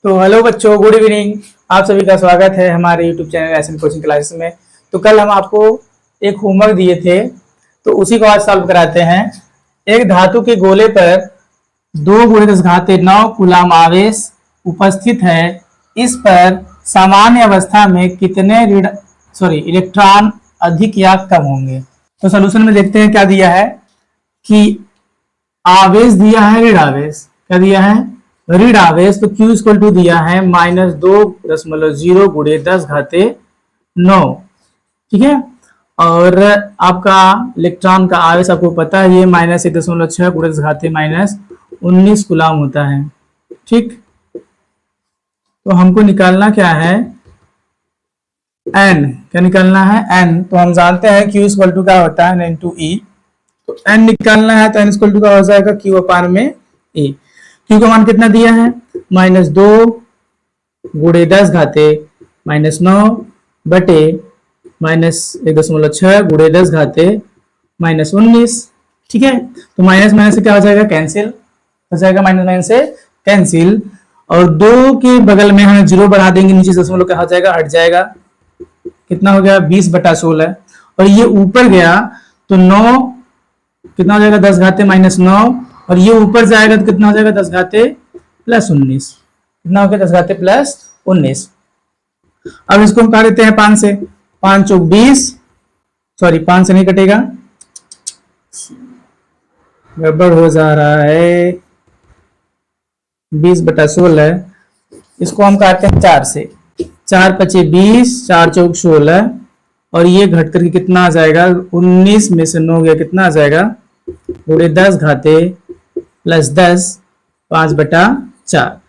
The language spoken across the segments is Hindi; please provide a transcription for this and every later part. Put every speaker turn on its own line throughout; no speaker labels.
तो हेलो बच्चों, गुड इवनिंग। आप सभी का स्वागत है हमारे YouTube channel SN coaching classes में। तो कल हम आपको एक होमवर्क दिए थे, तो उसी को आज सॉल्व कराते हैं। एक धातु के गोले पर 2 × 10⁻⁹ कूलाम आवेश उपस्थित है। इस पर सामान्य अवस्था में कितने इलेक्ट्रॉन अधिक या कम होंगे। तो सोल्यूशन में देखते हैं क्या दिया है कि आवेश दिया है ऋण आवेश। क्या दिया है? ऋण आवेश। तो Q इक्वल टू दिया है -2.0 × 10⁻⁹ ठीक है। और आपका इलेक्ट्रॉन का आवेश आपको पता है, ये -1.6 × 10⁻⁻19 कूलाम होता है। ठीक, तो हमको निकालना क्या है? n। क्या निकालना है? n। तो हम जानते हैं Q इक्वल टू क्या होता है, n × E। तो n निकालना है तो n इक्वल टू का हो जाएगा Q/E। Q का मान कितना दिया है? -2 × 10⁻⁻9 बटे -1.6 × 10⁻⁻19। ठीक है, तो माइनस माइनस से क्या हो जाएगा? कैंसिल हो जाएगा, माइनस माइनस से कैंसिल। और 2 के बगल में हम 0 बढ़ा देंगे, नीचे दशमलव क्या हो जाएगा? हट जाएगा। कितना हो गया? 20/16। और ये ऊपर गया तो 9 कितना हो जाएगा? 10⁻⁻9। और ये ऊपर जाएगा तो कितना हो जाएगा? 10⁻+19। कितना हो गया? 10⁻+19। अब इसको हम काट देते हैं 5 से। 5 × 20, सॉरी 5 से नहीं कटेगा, गड़बड़ हो जा रहा है। 20/16 इसको हम काटते हैं 4 से। 4 × 5 = 20, 4 × 4 = 16। और ये घट करके कितना आ जाएगा? 19 में से 9 गया, कितना आ जाएगा? 10⁻+10 5/4।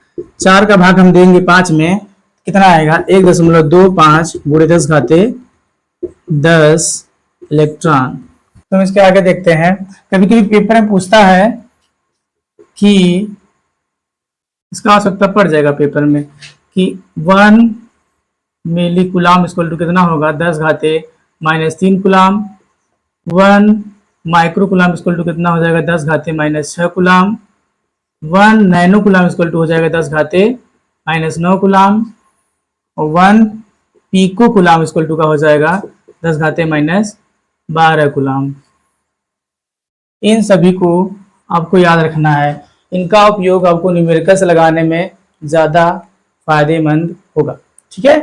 4 का भाग हम देंगे 5 में, कितना आएगा? 1.25 × 10⁻10 इलेक्ट्रॉन। तो हम इसके आगे देखते हैं। कभी कभी पेपर में पूछता है कि इसका आवश्यकता पड़ जाएगा पेपर में कि 1 मिली कूलाम इक्वल टू कितना होगा? 10⁻³ coulomb. 1 micro coulomb equal to कितना हो जाएगा? 10⁻⁻6 coulomb. 1 nano coulomb equal to हो जाएगा 10⁻⁻9 कूलाम। और 1 पीको कूलाम इक्वल टू का हो जाएगा 10⁻⁻12 कूलाम। इन सभी को आपको याद रखना है। इनका उपयोग आपको न्यूमेरिकल्स लगाने में ज़्यादा फायदेमंद होगा। ठीक है,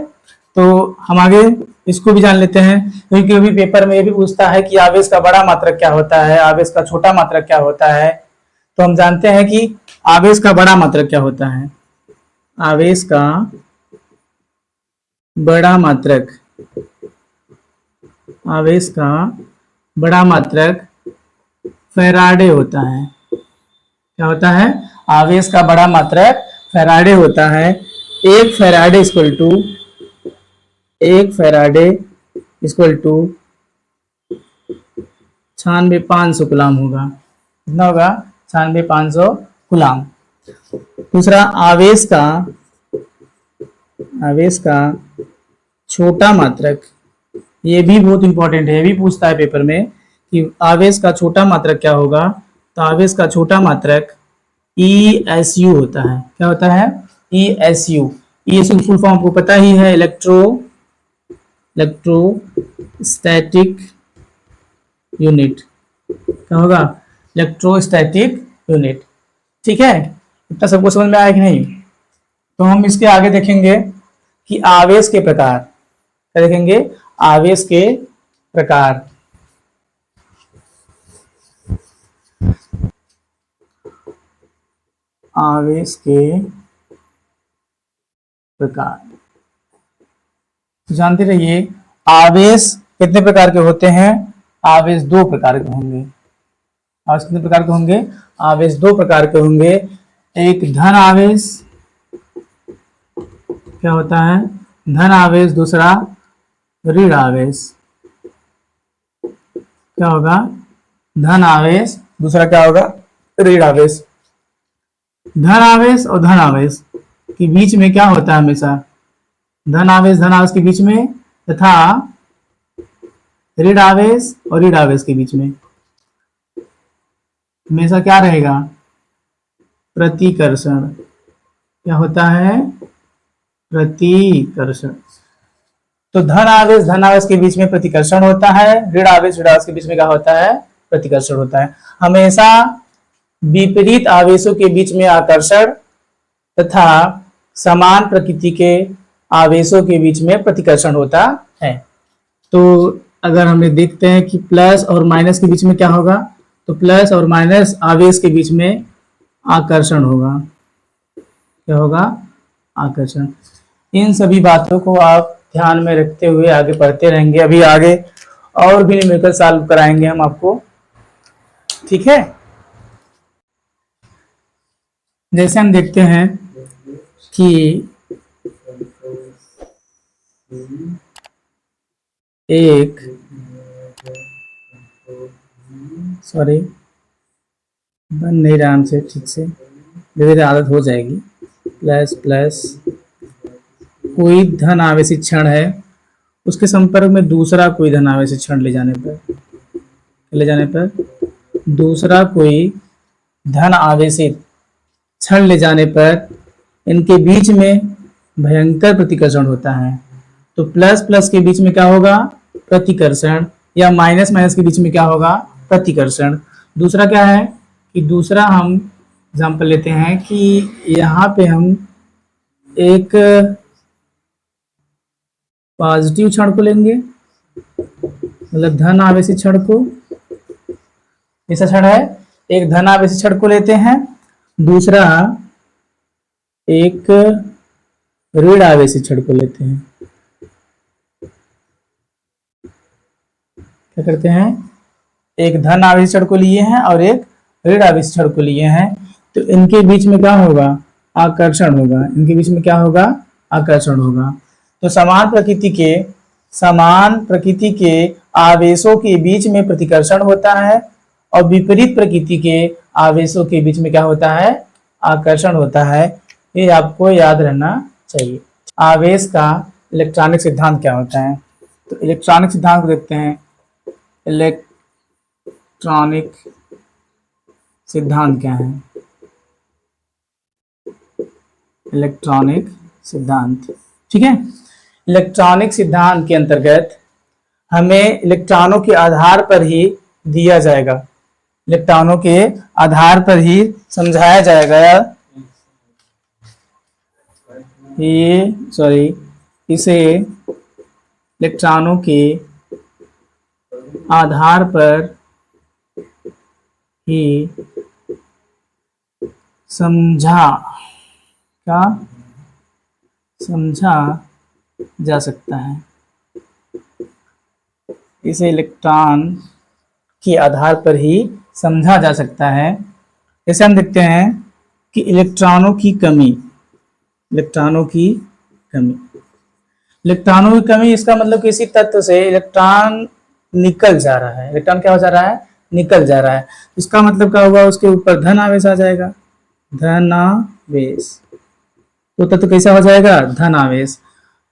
तो हम आगे इसको भी जान लेते हैं, क्योंकि अभी पेपर में ये भी पूछता है कि आवेश का बड़ा मात्रक क्या होता है, आवेश का छोटा मात्रक क्या होता है। तो हम जानते हैं कि आवेश का बड़ा मात्रक क्या होता है। आवेश का बड़ा मात्रक, आवेश का बड़ा मात्रक फैराडे होता है। क्या होता है? आवेश का बड़ा मात्रक फैराडे होता है। एक फैराडे इक्वल टू 96,500 कूलाम होगा। कितना होगा? 96,500 कूलाम। दूसरा, आवेश का छोटा मात्रक, ये भी बहुत इंपॉर्टेंट है, ये भी पूछता है पेपर में कि आवेश का छोटा मात्रक क्या होगा। तो आवेश का छोटा मात्रक ESU होता है। क्या होता है? ESU फुल फॉर्म आपको पता ही है, इलेक्ट्रोस्टैटिक यूनिट। क्या होगा? Electrostatic unit. ठीक है, इतना सबको समझ में आया कि नहीं? तो हम इसके आगे देखेंगे कि आवेश के प्रकार। क्या देखेंगे? आवेश के प्रकार। आवेश के प्रकार जानते रहिए। आवेश कितने प्रकार के होते हैं? आवेश 2 प्रकार के होंगे। आवेश कितने प्रकार के होंगे? आवेश 2 प्रकार के होंगे। एक धन आवेश, क्या होता है? धन आवेश। दूसरा ऋण आवेश। क्या होगा? धन आवेश। दूसरा क्या होगा? ऋण आवेश। धन आवेश और धन आवेश के बीच में क्या होता है? हमेशा धन आवेश के बीच में तथा ऋण आवेश और ऋण आवेश के बीच में हमेशा क्या रहेगा? प्रतिकर्षण। क्या होता है? प्रतिकर्षण। तो धन आवेश के बीच में प्रतिकर्षण होता है, ऋण आवेश के बीच में क्या होता है? प्रतिकर्षण होता है। हमेशा विपरीत आवेशों के बीच में आकर्षण तथा समान प्रकृति के आवेशों के बीच में प्रतिकर्षण होता है। तो अगर हमें देखते हैं कि प्लस और माइनस के बीच में क्या होगा, तो प्लस और माइनस आवेश के बीच में आकर्षण होगा। क्या होगा? आकर्षण। इन सभी बातों को आप ध्यान में रखते हुए आगे पढ़ते रहेंगे। अभी आगे और भी न्यूमेरिकल सॉल्व कराएंगे हम आपको, ठीक है। जैसे हम देखते हैं कि एक सॉरी बन नहीं रहा हमसे ठीक से, धीरे धीरे आदत हो जाएगी। प्लस प्लस कोई धन आवेशित क्षण है, उसके संपर्क में दूसरा कोई धन आवेशित क्षण ले जाने पर दूसरा कोई धन आवेशित क्षण ले जाने पर इनके बीच में भयंकर प्रतिकर्षण होता है। तो प्लस प्लस के बीच में क्या होगा? प्रतिकर्षण। या माइनस माइनस के बीच में क्या होगा? प्रतिकर्षण। दूसरा क्या है कि दूसरा हम एग्जाम्पल लेते हैं कि यहाँ पे हम एक पॉजिटिव क्षण को लेंगे, मतलब धन आवेशित क्षण को। ऐसा क्षण है, एक धन आवेशित क्षण को लेते हैं, दूसरा एक ऋण आवेशित क्षण को लेते हैं। क्या करते हैं? एक धन आवेशित क्षण को लिए हैं और एक ऋण आवेशित क्षण को लिए हैं, तो इनके बीच में क्या होगा? आकर्षण होगा। इनके बीच में क्या होगा? आकर्षण होगा। तो समान प्रकृति के आवेशों के बीच में प्रतिकर्षण होता है और विपरीत प्रकृति के आवेशों के बीच में क्या होता है? आकर्षण होता है। ये आपको याद रहना चाहिए। आवेश का इलेक्ट्रॉनिक सिद्धांत क्या होता है? तो इलेक्ट्रॉनिक सिद्धांत को देखते हैं। इलेक्ट्रॉनिक सिद्धांत क्या है? इलेक्ट्रॉनिक सिद्धांत, ठीक है। इलेक्ट्रॉनिक सिद्धांत के अंतर्गत हमें इलेक्ट्रॉनों के आधार पर ही दिया जाएगा, इलेक्ट्रॉनों के आधार पर ही समझाया जाएगा इसे इलेक्ट्रॉनों के आधार पर ही समझा जा सकता है। इसे इलेक्ट्रॉन के आधार पर ही समझा जा सकता है। जैसे हम देखते हैं कि इलेक्ट्रॉनों की कमी, इसका मतलब किसी तत्व से इलेक्ट्रॉन निकल जा रहा है। इलेक्ट्रॉन क्या हो जा रहा है? निकल जा रहा है। इसका मतलब क्या होगा? उसके ऊपर धन आवेश आ जाएगा, धन आवेश। तो तत्व कैसा हो जाएगा? धन आवेश।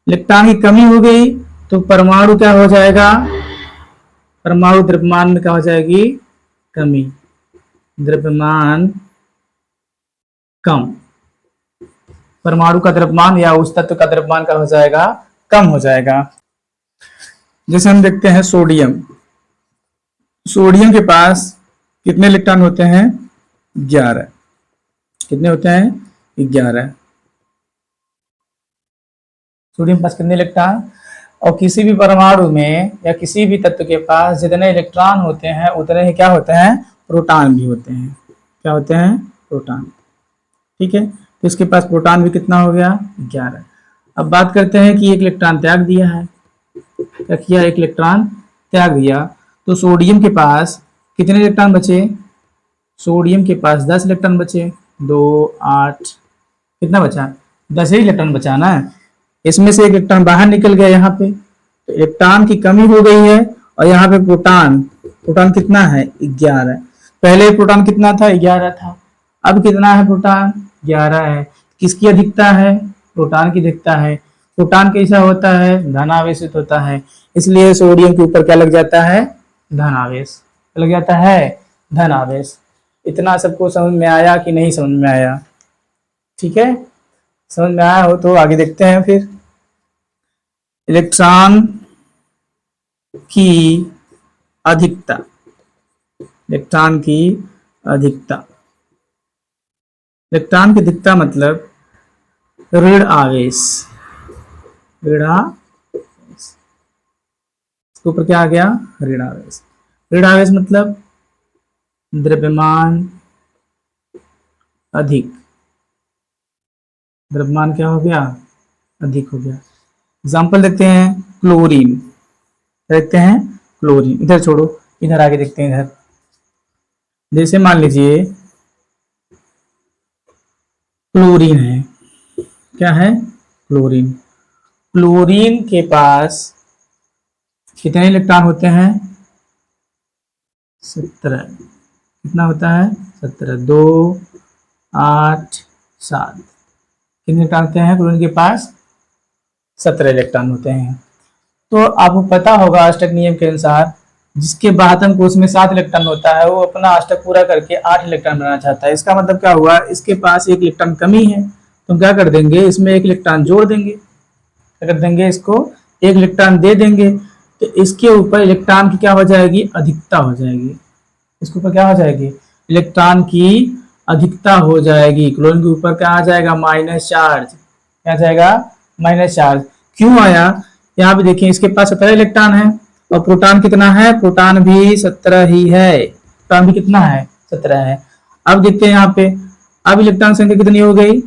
इलेक्ट्रॉन की कमी हो गई तो परमाणु क्या हो जाएगा? परमाणु द्रव्यमान में क्या हो जाएगी? कमी, द्रव्यमान कम। परमाणु का द्रव्यमान या उस तत्व का द्रव्यमान क्या हो जाएगा? कम हो जाएगा। जैसे हम देखते हैं सोडियम के पास कितने इलेक्ट्रॉन होते हैं? 11। कितने होते हैं? 11। सोडियम के पास कितने इलेक्ट्रॉन? और किसी भी परमाणु में या किसी भी तत्व के पास जितने इलेक्ट्रॉन होते हैं उतने ही क्या होते हैं? प्रोटॉन भी होते हैं। क्या होते हैं? प्रोटॉन, ठीक है। तो इसके पास प्रोटॉन भी कितना हो गया? 11। अब बात करते हैं कि एक इलेक्ट्रॉन त्याग दिया है। क्या किया? एक इलेक्ट्रॉन त्याग दिया। तो सोडियम के पास कितने इलेक्ट्रॉन बचे? सोडियम के पास 10 इलेक्ट्रॉन बचे। 2 8 कितना बचा? 10 ही इलेक्ट्रॉन बचा ना। इसमें से एक इलेक्ट्रॉन बाहर निकल गया यहाँ पे, तो इलेक्ट्रॉन की कमी हो गई है। और यहाँ पे प्रोटॉन कितना है? 11। पहले प्रोटॉन कितना था? 11 था। अब कितना है? प्रोटॉन 11 है। किसकी अधिकता है? प्रोटॉन की अधिकता है। प्रोटॉन कैसा होता है? धन आवेशित होता है। इसलिए सोडियम के ऊपर क्या लग जाता है? धन आवेश लग जाता है, धन आवेश। इतना सबको समझ में आया कि नहीं समझ में आया? ठीक है, समझ में आया हो तो आगे देखते हैं फिर। इलेक्ट्रॉन की अधिकता, इलेक्ट्रॉन की अधिकता, इलेक्ट्रॉन की अधिकता मतलब ऋण आवेश, ऋण आवेश, इसके ऊपर क्या आ गया? ऋण आवेश। ऋण आवेश मतलब द्रव्यमान अधिक, द्रव्यमान क्या हो गया? अधिक हो गया। एग्जाम्पल देखते हैं, क्लोरीन, देखते हैं क्लोरीन, इधर छोड़ो, इधर आगे देखते हैं। इधर जैसे मान लीजिए क्लोरीन है, क्या है? क्लोरीन। क्लोरीन के पास कितने इलेक्ट्रॉन होते हैं? 17। कितना होता है? 17। 2 8 7, कितने इलेक्ट्रॉन होते हैं क्लोरीन के पास? 17 इलेक्ट्रॉन होते हैं। तो आपको पता होगा अष्टक नियम के अनुसार जिसके बाहतम कोष में 7 इलेक्ट्रॉन होता है वो अपना अष्टक पूरा करके 8 इलेक्ट्रॉन बनाना चाहता है। इसका मतलब क्या हुआ? इसके पास 1 इलेक्ट्रॉन कमी है, तो क्या कर देंगे? इसमें 1 इलेक्ट्रॉन जोड़ देंगे। क्या कर देंगे? इसको 1 इलेक्ट्रॉन दे देंगे, तो इसके ऊपर इलेक्ट्रॉन की क्या हो जाएगी? अधिकता हो जाएगी। इसके ऊपर क्या हो जाएगी? इलेक्ट्रॉन की अधिकता हो जाएगी। क्लोरीन के ऊपर क्या आ जाएगा? Minus charge. क्या आ जाएगा? Minus charge. क्यों आया? यहाँ पे देखिए इसके पास 17 इलेक्ट्रॉन है और प्रोटॉन कितना है? प्रोटॉन भी 17 ही है। प्रोटॉन भी कितना है? 17 है। अब देखते हैं यहाँ पे, अब इलेक्ट्रॉन संख्या कितनी हो गई?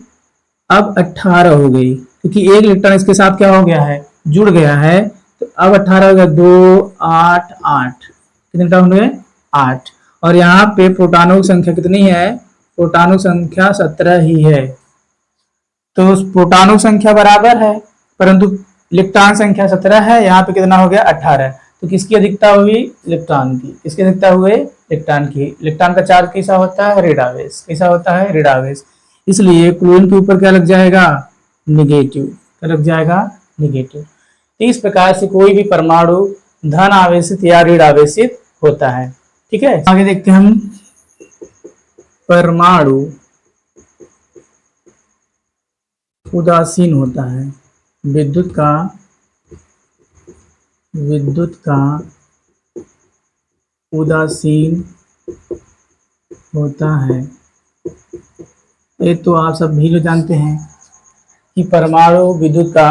अब 18 हो गई, क्योंकि 1 इलेक्ट्रॉन इसके साथ क्या हो गया है? जुड़ गया है। तो अब 18 हो गया। 2 8 8, कितने इलेक्ट्रॉन हो गए? 8। और यहाँ पे प्रोटॉनों की संख्या कितनी है? प्रोटॉनों की संख्या 17 ही है। तो प्रोटॉनों की संख्या बराबर है, परंतु इलेक्ट्रॉन संख्या 17 है। यहाँ पे कितना हो गया? 18। तो किसकी अधिकता हुई? इलेक्ट्रॉन की। किसकी अधिकता हुई? इलेक्ट्रॉन की। इलेक्ट्रॉन का चार्ज कैसा होता है? ऋण आवेश। कैसा होता है? ऋण आवेश। इसलिए क्लोरीन के ऊपर क्या लग जाएगा? निगेटिव। क्या लग जाएगा? निगेटिव। तो इस प्रकार से कोई भी परमाणु धन आवेशित या ऋण आवेशित होता है। ठीक है, आगे देखते हैं हम। परमाणु उदासीन होता है, विद्युत का उदासीन होता है। ये तो आप सब भी लोग जानते हैं कि परमाणु विद्युत का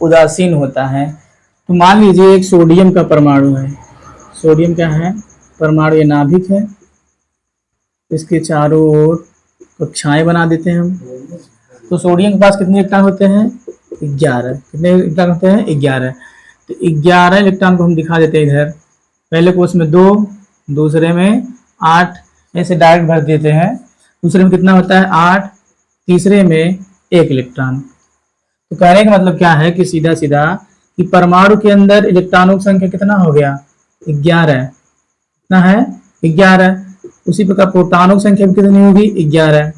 उदासीन होता है। तो मान लीजिए एक सोडियम का परमाणु है। सोडियम क्या है? परमाणु, ये नाभिक है, इसके चारों ओर कक्षाएं बना देते हैं हम। तो सोडियम के पास कितने इलेक्ट्रॉन होते हैं? 11। कितने इलेक्ट्रॉन होते हैं? 11। तो 11 इलेक्ट्रॉन को हम दिखा देते हैं इधर। पहले कोष में 2, दूसरे में 8, ऐसे डायरेक्ट भर देते हैं। दूसरे में कितना होता है? 8, तीसरे में 1 इलेक्ट्रॉन। तो कहने का मतलब क्या है कि सीधा सीधा कि परमाणु के अंदर इलेक्ट्रॉनों की संख्या कितना हो गया? 11। कितना है? 11। उसी प्रकार प्रोटॉनों की संख्या भी कितनी होगी? 11।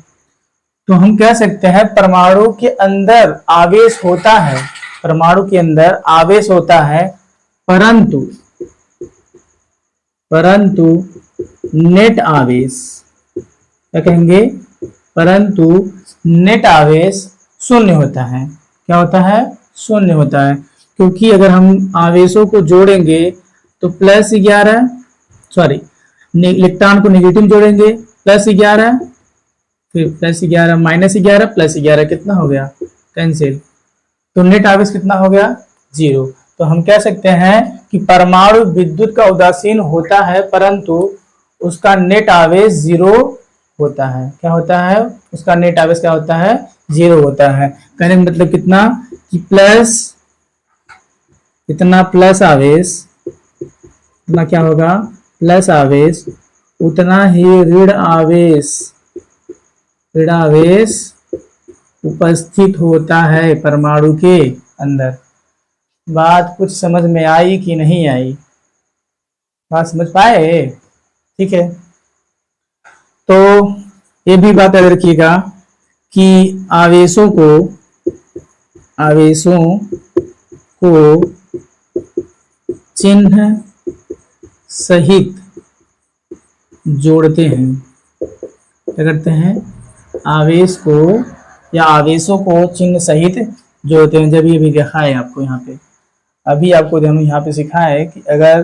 तो हम कह सकते हैं परमाणु के अंदर आवेश होता है, परमाणु के अंदर आवेश होता है, परंतु नेट आवेश, क्या कहेंगे? परंतु नेट आवेश शून्य होता है। क्या होता है? शून्य होता है। क्योंकि अगर हम आवेशों को जोड़ेंगे तो +11, सॉरी, इलेक्ट्रॉन को नेगेटिव जोड़ेंगे +11, फिर +11 -11 +11, कितना हो गया? कैंसिल। तो नेट आवेश कितना हो गया? 0। तो हम कह सकते हैं कि परमाणु विद्युत का उदासीन होता है, परंतु उसका नेट आवेश 0 होता है। क्या होता है? उसका नेट आवेश क्या होता है? 0 होता है। कहने का मतलब कितना कि इतना प्लस आवेश, इतना क्या होगा? प्लस आवेश, उतना ही ऋण आवेश उपस्थित होता है परमाणु के अंदर। बात कुछ समझ में आई कि नहीं आई? बात समझ पाए? ठीक है, तो ये भी बात याद रखिएगा कि आवेशों को चिन्ह सहित जोड़ते हैं। क्या करते हैं, आवेश को या आवेशों को चिन्ह सहित जोड़ते हैं। जब ये भी देखा है आपको यहाँ पे, अभी आपको हम यहाँ पे सिखा है कि अगर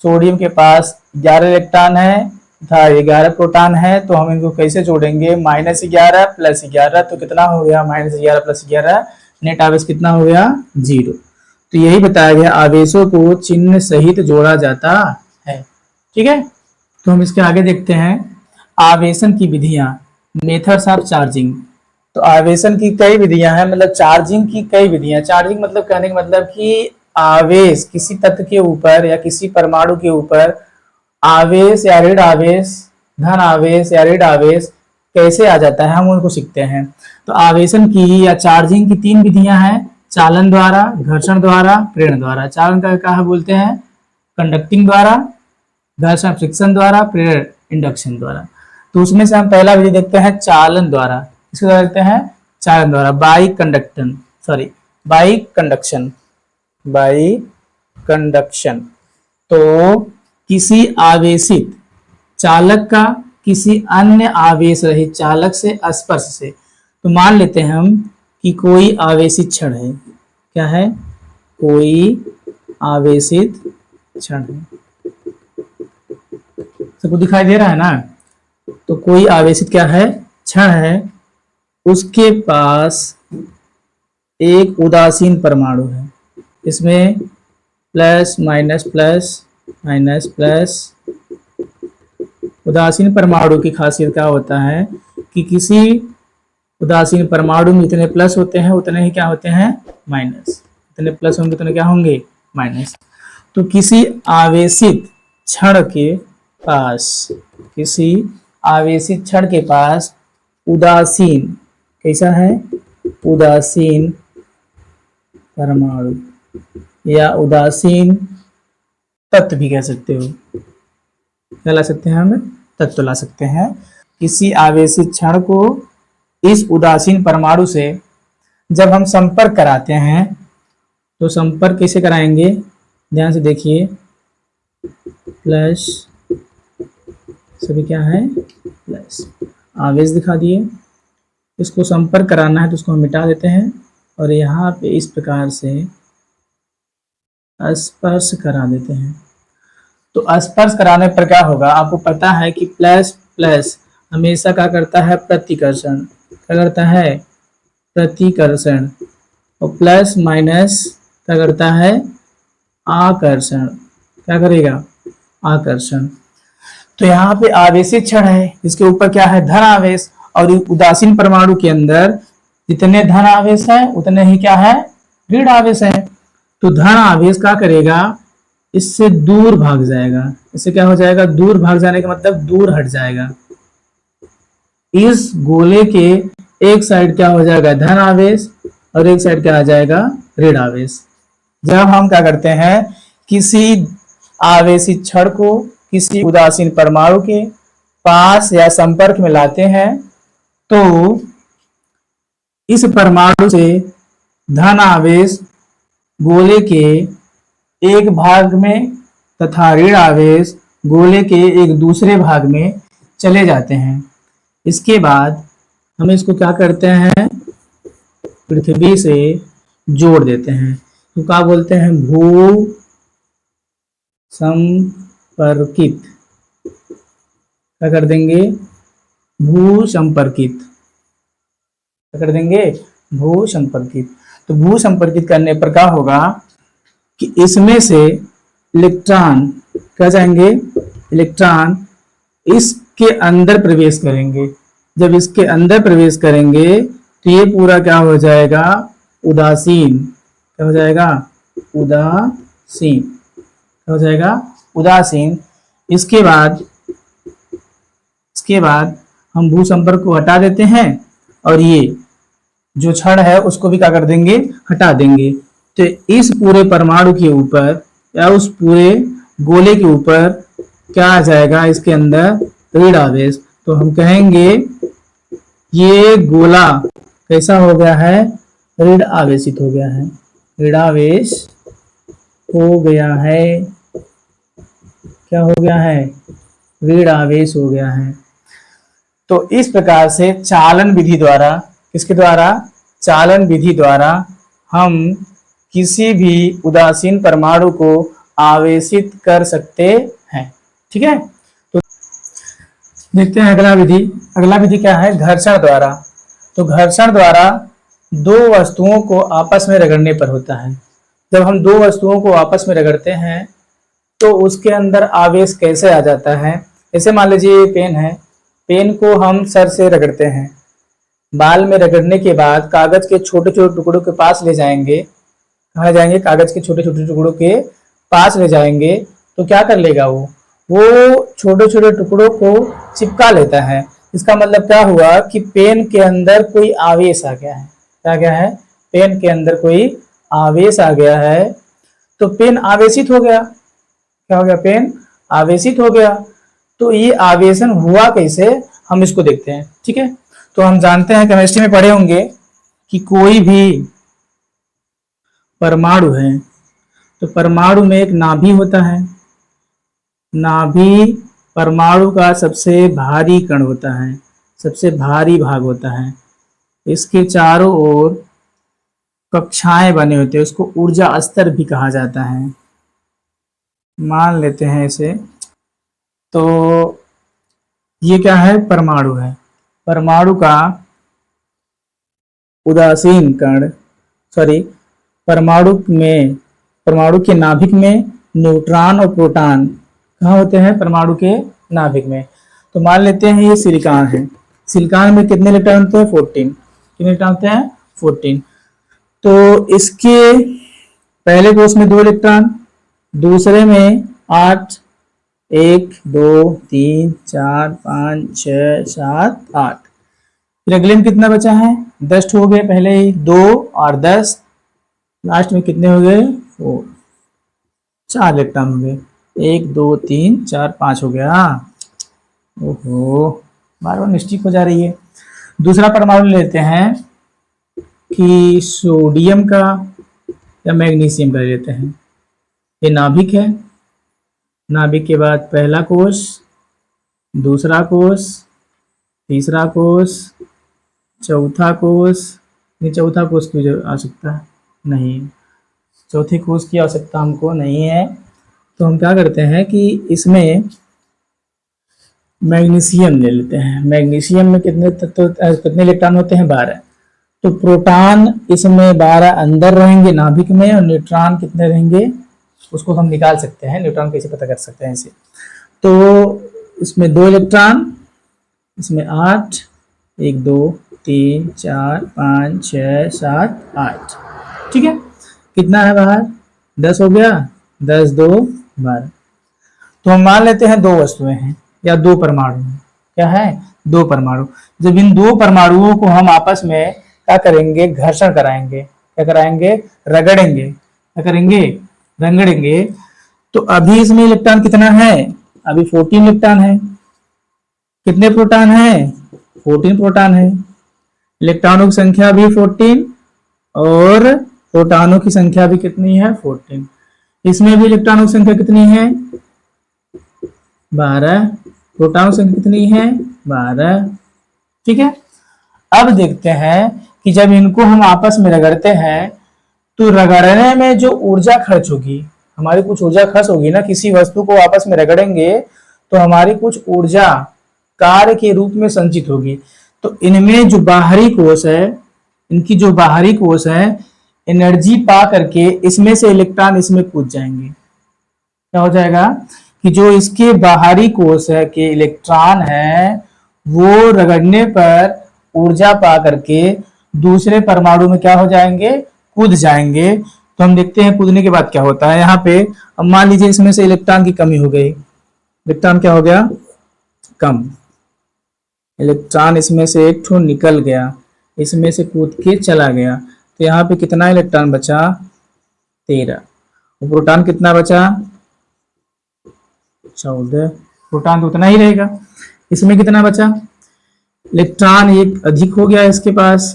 सोडियम के पास 11 इलेक्ट्रॉन है तथा 11 प्रोटॉन है तो हम इनको कैसे जोड़ेंगे, -11 + 11, तो कितना हो गया, -11 + 11, नेट आवेश कितना हो गया, 0। तो यही बताया गया आवेशों को चिन्ह सहित जोड़ा जाता है। ठीक है, तो हम इसके आगे देखते हैं आवेशन की विधियां, मेथड्स ऑफ चार्जिंग। तो आवेशन की कई विधियां हैं, मतलब चार्जिंग की कई विधियां। चार्जिंग मतलब कहने का मतलब कि आवेश किसी तत्व के ऊपर या किसी परमाणु के ऊपर आवेश या ऋण आवेश, धन आवेश या ऋण आवेश कैसे आ जाता है, हम उनको सीखते हैं। तो आवेशन की या चार्जिंग की 3 विधियां हैं, चालन द्वारा, घर्षण द्वारा, प्रेरण द्वारा। चालन का क्या बोलते हैं, कंडक्टिंग द्वारा, घर्षण फ्रिक्शन द्वारा, प्रेरण इंडक्शन द्वारा। तो उसमें से हम पहला विधि देखते हैं चालन द्वारा। इसको क्या देखते हैं, चालन द्वारा, बाई कंडक्शन। तो किसी आवेशित चालक का किसी अन्य आवेश रहित चालक से स्पर्श से, तो मान लेते हैं हम कि कोई आवेशित क्षण है, क्या है, कोई आवेशित क्षण है, सबको दिखाई दे रहा है ना। तो कोई आवेशित क्या है, क्षण है, उसके पास एक उदासीन परमाणु है, इसमें plus minus plus minus plus. उदासीन परमाणु की खासियत क्या होता है कि किसी उदासीन परमाणु में इतने प्लस होते हैं उतने ही क्या होते हैं, माइनस, इतने प्लस होंगे उतने क्या होंगे, माइनस। तो किसी आवेशित क्षण के पास, किसी आवेशित क्षण के पास उदासीन, कैसा है, उदासीन परमाणु या उदासीन तत्व भी कह सकते हो, क्या ला सकते हैं, हम तत्व ला सकते हैं। किसी आवेशित क्षण को इस उदासीन परमाणु से जब हम संपर्क कराते हैं, तो संपर्क कैसे कराएंगे, ध्यान से देखिए, प्लस, सभी क्या है, प्लस, आवेश दिखा दिए। इसको संपर्क कराना है तो उसको हम मिटा देते हैं और यहाँ पे इस प्रकार से स्पर्श करा देते हैं। तो स्पर्श कराने पर क्या होगा, आपको पता है कि प्लस प्लस हमेशा क्या करता है, प्रतिकर्षण, क्या करता है, प्रतिकर्षण, और प्लस माइनस क्या करता है, आकर्षण, क्या करेगा, आकर्षण। तो यहाँ पे आवेशित क्षण है, इसके ऊपर क्या है, धन आवेश, और उदासीन परमाणु के अंदर जितने धन आवेश है उतने ही क्या है, ऋण आवेश है। तो धन आवेश क्या करेगा, इससे दूर भाग जाएगा, इससे क्या हो जाएगा, दूर भाग जाने का मतलब दूर हट जाएगा। इस गोले के एक साइड क्या हो जाएगा, धन आवेश, और एक साइड क्या आ जाएगा, ऋण आवेश। जब हम क्या करते हैं, किसी आवेशित क्षण को किसी उदासीन परमाणु के पास या संपर्क में लाते हैं, तो इस परमाणु से धन आवेश गोले के एक भाग में तथा ऋण आवेश गोले के एक दूसरे भाग में चले जाते हैं। इसके बाद हम इसको क्या करते हैं, पृथ्वी से जोड़ देते हैं। तो क्या बोलते हैं, भू संपर्कित, क्या कर देंगे, भू संपर्कित, क्या कर देंगे, भू संपर्कित। तो भू संपर्कित करने पर क्या होगा कि इसमें से इलेक्ट्रॉन क्या जाएंगे, इलेक्ट्रॉन इसके अंदर प्रवेश करेंगे। जब इसके अंदर प्रवेश करेंगे तो ये पूरा क्या हो जाएगा, उदासीन, क्या हो जाएगा, उदासीन, क्या हो जाएगा, उदासीन। इसके बाद हम भू संपर्क को हटा देते हैं और ये जो क्षण है उसको भी क्या कर देंगे, हटा देंगे। तो इस पूरे परमाणु के ऊपर या उस पूरे गोले के ऊपर क्या आ जाएगा, इसके अंदर ऋण आवेश। तो हम कहेंगे ये गोला कैसा हो गया है, ऋण आवेशित हो गया है, ऋण आवेश हो गया है, क्या हो गया है, ऋण आवेश हो गया है। तो इस प्रकार से चालन विधि द्वारा, किसके द्वारा, चालन विधि द्वारा हम किसी भी उदासीन परमाणु को आवेशित कर सकते हैं। ठीक है, तो देखते हैं अगला विधि। अगला विधि क्या है, घर्षण द्वारा। तो घर्षण द्वारा दो वस्तुओं को आपस में रगड़ने पर होता है। जब हम दो वस्तुओं को आपस में रगड़ते हैं तो उसके अंदर आवेश कैसे आ जाता है। जैसे मान लीजिए ये पेन है, पेन को हम सर से रगड़ते हैं, बाल में रगड़ने के बाद कागज के छोटे छोटे टुकड़ों के पास ले जाएंगे। कहाँ जाएंगे, कागज के छोटे छोटे टुकड़ों के पास ले जाएंगे तो क्या कर लेगा, वो छोटे छोटे टुकड़ों को चिपका लेता है। इसका मतलब क्या हुआ कि पेन के अंदर कोई आवेश आ गया है। क्या गया है, पेन के अंदर कोई आवेश आ गया है, तो पेन आवेशित हो गया। क्या हो गया, पेन आवेशित हो गया। तो ये आवेशन हुआ कैसे, हम इसको देखते हैं। ठीक है, तो हम जानते हैं, केमिस्ट्री में पढ़े होंगे कि कोई भी परमाणु है तो परमाणु में एक नाभि होता है। नाभि परमाणु का सबसे भारी कण होता है, सबसे भारी भाग होता है। इसके चारों ओर कक्षाएं बने होते हैं, उसको ऊर्जा स्तर भी कहा जाता है। मान लेते हैं इसे, तो ये क्या है, परमाणु है। परमाणु का उदासीन कण, सॉरी, परमाणु के नाभिक में न्यूट्रॉन और प्रोटॉन कहाँ होते हैं, परमाणु के नाभिक में। तो मान लेते हैं ये सिलिकॉन है, सिलिकॉन में कितने इलेक्ट्रॉन होते हैं, 14। कितने इलेक्ट्रॉन होते हैं, 14। तो इसके पहले कोष में 2 इलेक्ट्रॉन, दूसरे में 8, 1 2 3 4 5 6 7 8। फिर अगले में कितना बचा है, 10 हो गए पहले ही, 2 और 10, लास्ट में कितने हो गए, 4 इलेक्ट्रॉन हो गए। 1 2 3 4 5 हो गया। ओहो, बार बार मिस्टेक हो जा रही है। दूसरा परमाणु लेते हैं कि सोडियम का या मैग्नीशियम का लेते हैं। ये नाभिक है, नाभिक के बाद पहला कोष, दूसरा कोष, तीसरा कोष, चौथा कोष। ये चौथा कोष की आवश्यकता नहीं, चौथे कोष की आवश्यकता हमको नहीं है। तो हम क्या करते हैं कि इसमें मैग्नीशियम ले लेते हैं। मैग्नीशियम में कितने तत्व, कितने इलेक्ट्रॉन होते हैं, 12। तो प्रोटॉन इसमें 12 अंदर रहेंगे नाभिक में, और न्यूट्रॉन कितने रहेंगे, उसको हम निकाल सकते हैं। न्यूट्रॉन कैसे पता कर सकते हैं इसे, तो इसमें 2 इलेक्ट्रॉन, इसमें 8, 1 2 3 4 5 6 7 8। ठीक है, कितना है बाहर, 10 हो गया, 10 2 12। तो हम मान लेते हैं 2 वस्तुएं हैं या 2 परमाणु हैं। क्या है, 2 परमाणु। जब इन 2 परमाणुओं को हम आपस में क्या करेंगे, घर्षण कराएंगे। क्या कराएंगे, रगड़ेंगे। क्या करेंगे, रगड़ेंगे। तो अभी इसमें इलेक्ट्रॉन कितना है, अभी 14 इलेक्ट्रॉन है। कितने प्रोटॉन है, 14 प्रोटॉन है। इलेक्ट्रॉनों की संख्या भी 14 और प्रोटॉनों की संख्या भी कितनी है, 14। इसमें भी इलेक्ट्रॉनों की संख्या कितनी है, 12। प्रोटॉनों की संख्या कितनी है, 12। ठीक है, अब देखते हैं कि जब इनको हम आपस में रगड़ते हैं तो रगड़ने में जो ऊर्जा खर्च होगी, हमारी कुछ ऊर्जा खर्च होगी ना। किसी वस्तु को आपस में रगड़ेंगे तो हमारी कुछ ऊर्जा कार्य के रूप में संचित होगी। तो इनमें जो बाहरी कोष है, इनकी जो बाहरी कोष है, एनर्जी पा करके इसमें से इलेक्ट्रॉन इसमें कूद जाएंगे। क्या हो जाएगा कि जो इसके बाहरी कोष है के इलेक्ट्रॉन है, वो रगड़ने पर ऊर्जा पा करके दूसरे परमाणु में क्या हो जाएंगे, कूद जाएंगे। तो हम देखते हैं कूदने के बाद क्या होता है। यहाँ पे अब मान लीजिए इसमें से इलेक्ट्रॉन की कमी हो गई, इलेक्ट्रॉन क्या हो गया, कम। इलेक्ट्रॉन इसमें से एक ठो निकल गया, इसमें से कूद के चला गया। तो यहाँ पे कितना इलेक्ट्रॉन बचा, 13। प्रोटॉन कितना बचा, 14। प्रोटॉन तो उतना ही रहेगा। इसमें कितना बचा, इलेक्ट्रॉन एक अधिक हो गया, इसके पास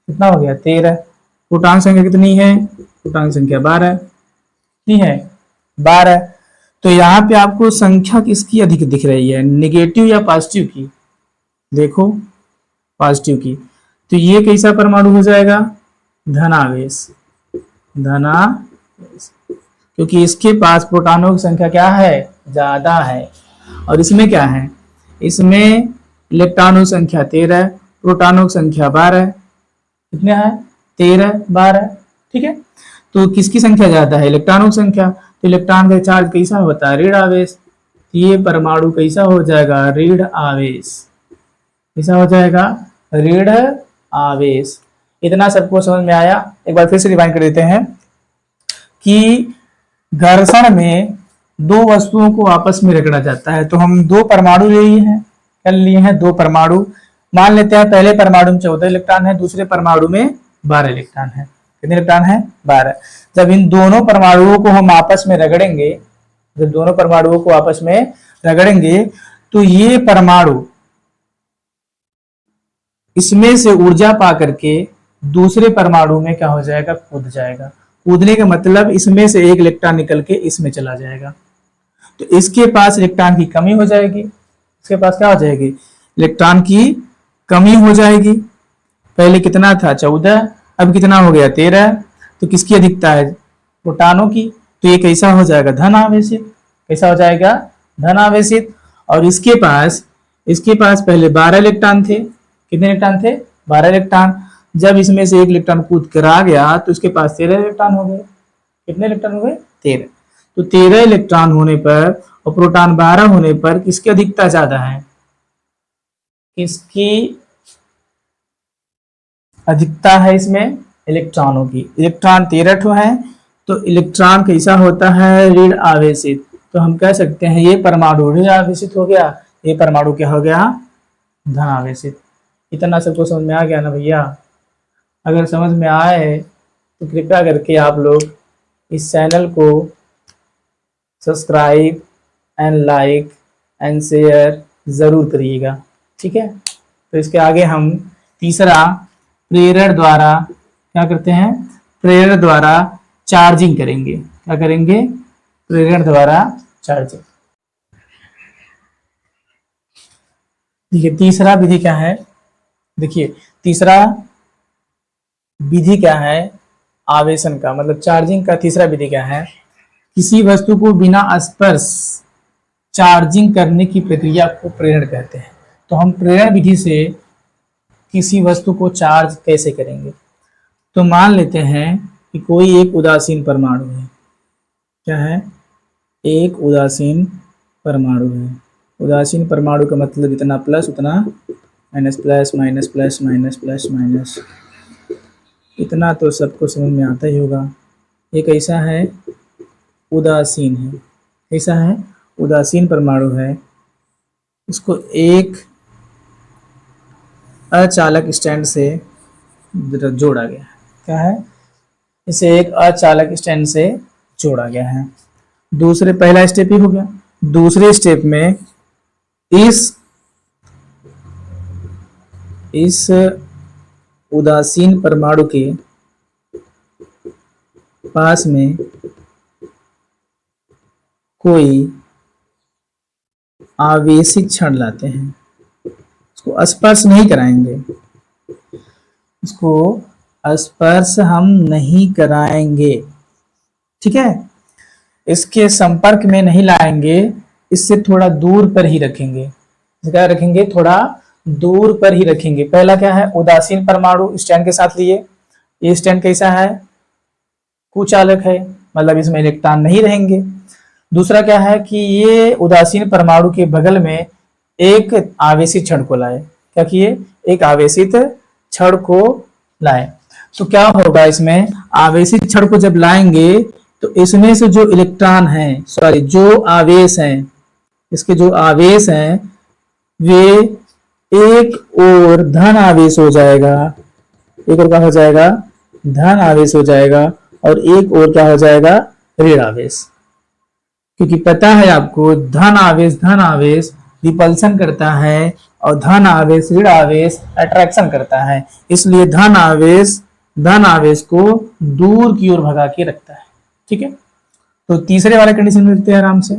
कितना हो गया, 13। प्रोटॉन संख्या कितनी है, प्रोटॉन संख्या 12। कितनी है, 12। तो यहाँ पे आपको संख्या किसकी अधिक दिख रही है, निगेटिव या पॉजिटिव की, देखो पॉजिटिव की, तो ये कैसा परमाणु हो जाएगा, धनावेश, धनावेश, क्योंकि इसके पास प्रोटॉनों की संख्या क्या है, ज्यादा है। और इसमें क्या है, इसमें इलेक्ट्रॉनों की संख्या 13, प्रोटॉनों की संख्या 12, कितने है, 13 12, ठीक है। तो किसकी संख्या ज्यादा है, इलेक्ट्रॉनों की संख्या, तो इलेक्ट्रॉन का चार्ज कैसा होता है, ऋण आवेश, ये परमाणु कैसा हो जाएगा, ऋण आवेश, कैसा हो जाएगा, ऋण आवेश। इतना सबको समझ में आया। एक बार फिर से रिवाइंड कर देते हैं कि घर्षण में दो वस्तुओं को आपस में रगड़ा जाता है, तो हम दो परमाणु ले लिए हैं, कर लिए हैं दो परमाणु। मान लेते हैं पहले परमाणु में 14 इलेक्ट्रॉन है, दूसरे परमाणु में 12 इलेक्ट्रॉन है। कितने इलेक्ट्रॉन है, 12। जब इन दोनों परमाणुओं को हम आपस में रगड़ेंगे, जब दोनों परमाणुओं को आपस में रगड़ेंगे, तो ये परमाणु इसमें से ऊर्जा पा करके दूसरे परमाणु में क्या हो जाएगा, कूद जाएगा। कूदने का मतलब इसमें से एक इलेक्ट्रॉन निकल के इसमें चला जाएगा, तो इसके पास इलेक्ट्रॉन की कमी हो जाएगी, इसके पास क्या हो जाएगी, इलेक्ट्रॉन की कमी हो जाएगी। पहले कितना था, 14, अब कितना हो गया, 13। तो किसकी अधिकता है, प्रोटॉनों की, तो ये कैसा हो जाएगा, धन आवेशित, कैसा हो जाएगा, धन आवेशित। और इसके पास पहले 12 इलेक्ट्रॉन थे, कितने इलेक्ट्रॉन थे, 12 इलेक्ट्रॉन। जब इसमें से एक इलेक्ट्रॉन कूद कर आ गया तो इसके पास 13 इलेक्ट्रॉन हो गए। कितने इलेक्ट्रॉन हो गए, 13। तो 13 इलेक्ट्रॉन होने पर और प्रोटॉन 12 होने पर किसकी अधिकता ज्यादा है, किसकी अधिकता है इसमें, इलेक्ट्रॉनों की। इलेक्ट्रॉन 13 ठो है, तो इलेक्ट्रॉन कैसा होता है, ऋण आवेशित। तो हम कह सकते हैं ये परमाणु ऋण आवेशित हो गया, ये परमाणु क्या हो गया, धन आवेशित। इतना सबको समझ में आ गया ना भैया। अगर समझ में आए तो कृपया करके आप लोग इस चैनल को subscribe and like and share जरूर करिएगा, ठीक है। तो इसके आगे हम तीसरा प्रेरण द्वारा क्या करते हैं, प्रेरण द्वारा चार्जिंग करेंगे। क्या करेंगे, प्रेरण द्वारा चार्जिंग। देखिए तीसरा विधि क्या है, देखिए तीसरा विधि क्या है, आवेशन का मतलब चार्जिंग का तीसरा विधि क्या है, किसी वस्तु को बिना स्पर्श चार्जिंग करने की प्रक्रिया को प्रेरण कहते हैं। तो हम प्रेरण विधि से किसी वस्तु को चार्ज कैसे करेंगे, तो मान लेते हैं कि कोई एक उदासीन परमाणु है, क्या है, एक उदासीन परमाणु है। उदासीन परमाणु का मतलब इतना प्लस उतना minus, plus minus plus minus plus minus, इतना तो सबको समझ में आता ही होगा। ये कैसा है, उदासीन है, कैसा है, उदासीन परमाणु है। इसको एक अचालक स्टैंड से जोड़ा गया है, क्या है, इसे एक अचालक स्टैंड से जोड़ा गया है। दूसरे, पहला स्टेप ही हो गया। दूसरे स्टेप में इस उदासीन परमाणु के पास में कोई आवेशित क्षण लाते हैं, इसको स्पर्श नहीं कराएंगे, इसको स्पर्श हम नहीं कराएंगे, ठीक है। इसके संपर्क में नहीं लाएंगे, इससे थोड़ा दूर पर ही रखेंगे। क्या रखेंगे, थोड़ा दूर पर ही रखेंगे। पहला क्या है, उदासीन परमाणु स्टैंड के साथ लिए, ये स्टैंड कैसा है, कुचालक है, मतलब इसमें इलेक्ट्रॉन नहीं रहेंगे। दूसरा क्या है कि ये उदासीन परमाणु के बगल में एक आवेशित क्षण को लाए, क्या किए, एक आवेशित क्षण को लाए। तो क्या होगा, इसमें आवेशित क्षण को जब लाएंगे तो इसमें से जो इलेक्ट्रॉन है, सॉरी जो आवेश हैं, इसके जो आवेश हैं वे एक और धन आवेश हो जाएगा, एक और क्या हो जाएगा, धन आवेश हो जाएगा, और एक और क्या हो जाएगा, ऋण आवेश। क्योंकि पता है आपको धन आवेश रिपल्सन करता है और धन आवेश ऋण आवेश अट्रैक्शन करता है, इसलिए धन आवेश को दूर की ओर भगा के रखता है, ठीक है। तो तीसरे वाले कंडीशन में देखते हैं आराम से।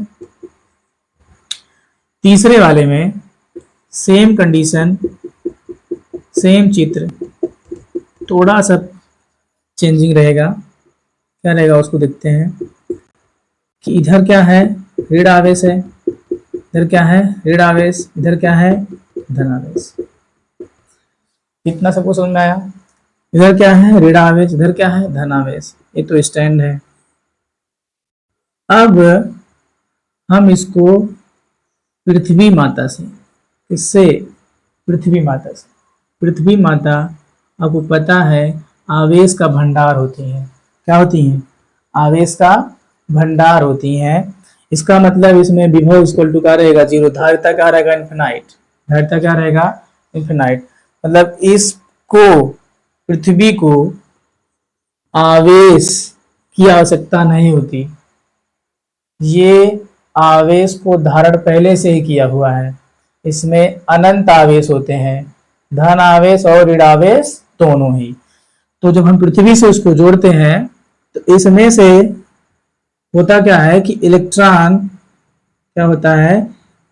तीसरे वाले में सेम कंडीशन, सेम चित्र, थोड़ा सा चेंजिंग रहेगा। क्या रहेगा उसको देखते हैं कि इधर क्या है, ऋण आवेश है, इधर क्या है, ऋण आवेश, इधर क्या है, धन आवेश। इतना सबको समझ में आया? इधर क्या है, ऋण आवेश, इधर क्या है, धन आवेश। ये तो स्टैंड है। अब हम इसको पृथ्वी माता से, किससे, पृथ्वी माता से, पृथ्वी माता आपको पता है आवेश का भंडार होती है। क्या होती हैं, आवेश का भंडार होती हैं। इसका मतलब इसमें विभव इक्वल टू क्या रहेगा, जीरो। धारिता क्या रहेगा, इन्फिनाइट। धारिता क्या रहेगा, इन्फिनाइट। मतलब इसको, पृथ्वी को आवेश की आवश्यकता नहीं होती, ये आवेश को धारण पहले से ही किया हुआ है। इसमें अनंत आवेश होते हैं, धन आवेश और ऋण आवेश दोनों ही। तो जब हम पृथ्वी से उसको जोड़ते हैं तो इसमें से होता क्या है कि इलेक्ट्रॉन, क्या होता है,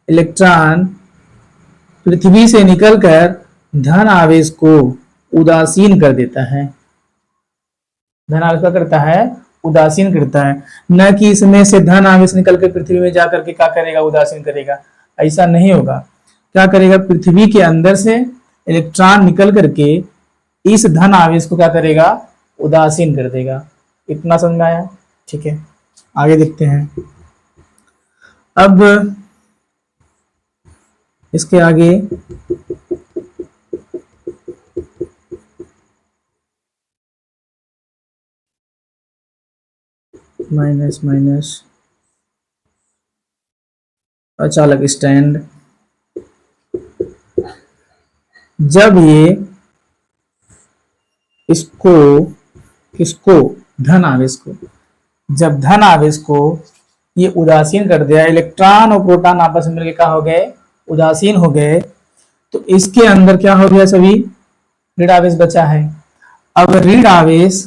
इलेक्ट्रॉन पृथ्वी से निकलकर धन आवेश को उदासीन कर देता है। धन आवेश क्या करता है, उदासीन करता है। न कि इसमें से धन आवेश निकल कर पृथ्वी में जाकर के क्या करेगा, उदासीन करेगा। ऐसा नहीं होगा। क्या करेगा, पृथ्वी के अंदर से इलेक्ट्रॉन निकल करके इस धन आवेश को क्या करेगा, उदासीन कर देगा। इतना समझ में आया? ठीक है, आगे देखते हैं। अब इसके आगे माइनस माइनस अचालक स्टैंड। जब ये इसको, किसको, धन आवेश को, जब धन आवेश को ये उदासीन कर दिया, इलेक्ट्रॉन और प्रोटॉन आपस में मिलकर क्या हो गए, उदासीन हो गए, तो इसके अंदर क्या हो गया, सभी ऋण आवेश बचा है। अब ऋण आवेश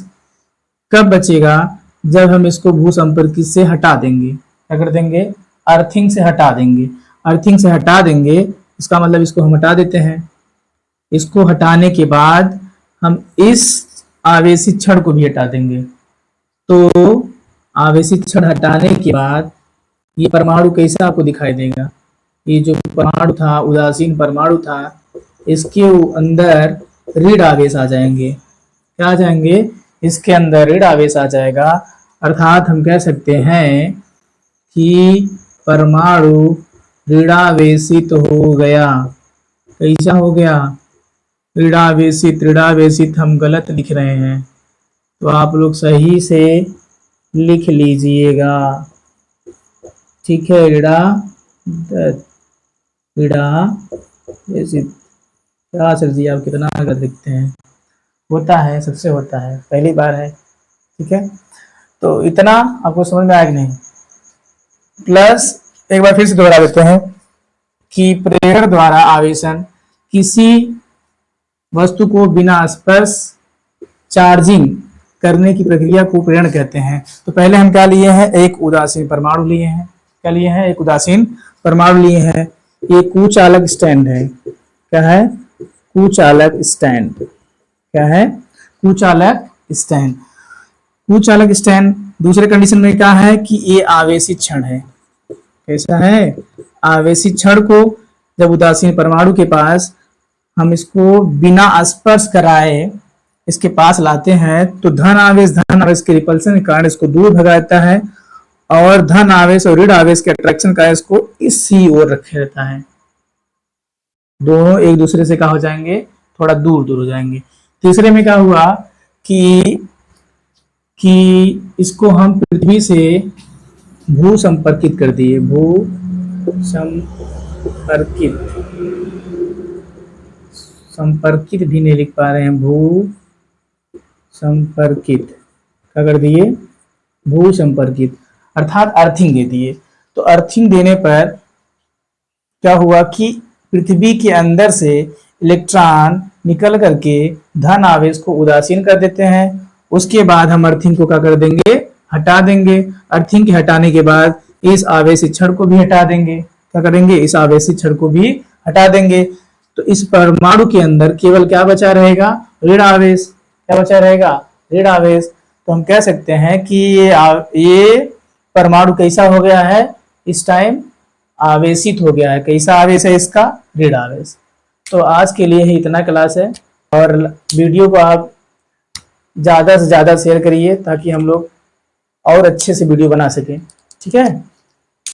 कब बचेगा, जब हम इसको भू संपर्कित से हटा देंगे। क्या कर देंगे, अर्थिंग से हटा देंगे। अर्थिंग से हटा देंगे, इसका मतलब इसको हम हटा देते हैं। इसको हटाने के बाद हम इस आवेशित छड़ को भी हटा देंगे। तो आवेशित छड़ हटाने के बाद ये परमाणु कैसा आपको दिखाई देगा, ये जो परमाणु था, उदासीन परमाणु था, इसके अंदर ऋण आवेश आ जाएंगे। क्या आ जाएंगे, इसके अंदर ऋण आवेश आ जाएगा। अर्थात हम कह सकते हैं कि परमाणु ऋणावेशित हो गया। कैसा हो गया, ऋणावेशित। ऋणावेशित हम गलत लिख रहे हैं, तो आप लोग सही से लिख लीजिएगा। ठीक है, ऋणावेशित। क्या सर जी आप कितना गलत लिखते हैं, होता है, सबसे होता है, पहली बार है। ठीक है, तो इतना आपको समझ में आया कि नहीं? प्लस एक बार फिर से दोहरा देते हैं कि प्रेरण द्वारा आवेशन किसी वस्तु को बिना स्पर्श चार्जिंग करने की प्रक्रिया को प्रेरण कहते हैं। तो पहले हम क्या लिए हैं, एक उदासीन परमाणु लिए हैं। क्या लिए हैं, एक उदासीन परमाणु लिए हैं। ये कुचालक स्टैंड है। क्या है, कुचालक स्टैंड। क्या है, कुचालक स्टैंड। कुचालक स्टैंड दूसरे कंडीशन में क्या है कि ये आवेशित क्षण है। कैसा है, आवेशित क्षण को जब उदासीन परमाणु के पास हम इसको बिना स्पर्श कराए इसके पास लाते हैं, तो धन आवेश के रिपल्सन के कारण इसको दूर भगा देता है, और धन आवेश और ऋण आवेश के अट्रैक्शन का इसको इसी ओर रखे रहता है। दोनों एक दूसरे से क्या हो जाएंगे, थोड़ा दूर दूर हो जाएंगे। तीसरे में क्या हुआ कि इसको हम पृथ्वी से भू संपर्कित कर दिए। भू संपर्कित भी नहीं लिख पा रहे हैं, भू संपर्कित। क्या कर दिए, भू संपर्कित, अर्थात अर्थिंग दे दिए। तो अर्थिंग देने पर क्या हुआ कि पृथ्वी के अंदर से इलेक्ट्रॉन निकल करके धन आवेश को उदासीन कर देते हैं। उसके बाद हम अर्थिंग को क्या कर देंगे, हटा देंगे। अर्थिंग के हटाने के बाद इस आवेशित छड़ को भी हटा देंगे। क्या करेंगे, इस आवेशित छड़ को भी हटा देंगे तो इस परमाणु के अंदर केवल क्या बचा रहेगा, ऋण आवेश। क्या बचा रहेगा, ऋण आवेश। तो हम कह सकते हैं कि ये परमाणु कैसा हो गया है, इस टाइम आवेशित हो गया है। कैसा आवेश है इसका, ऋण आवेश। तो आज के लिए ही इतना क्लास है, और वीडियो को आप ज़्यादा से ज़्यादा शेयर करिए ताकि हम लोग और अच्छे से वीडियो बना सकें। ठीक है।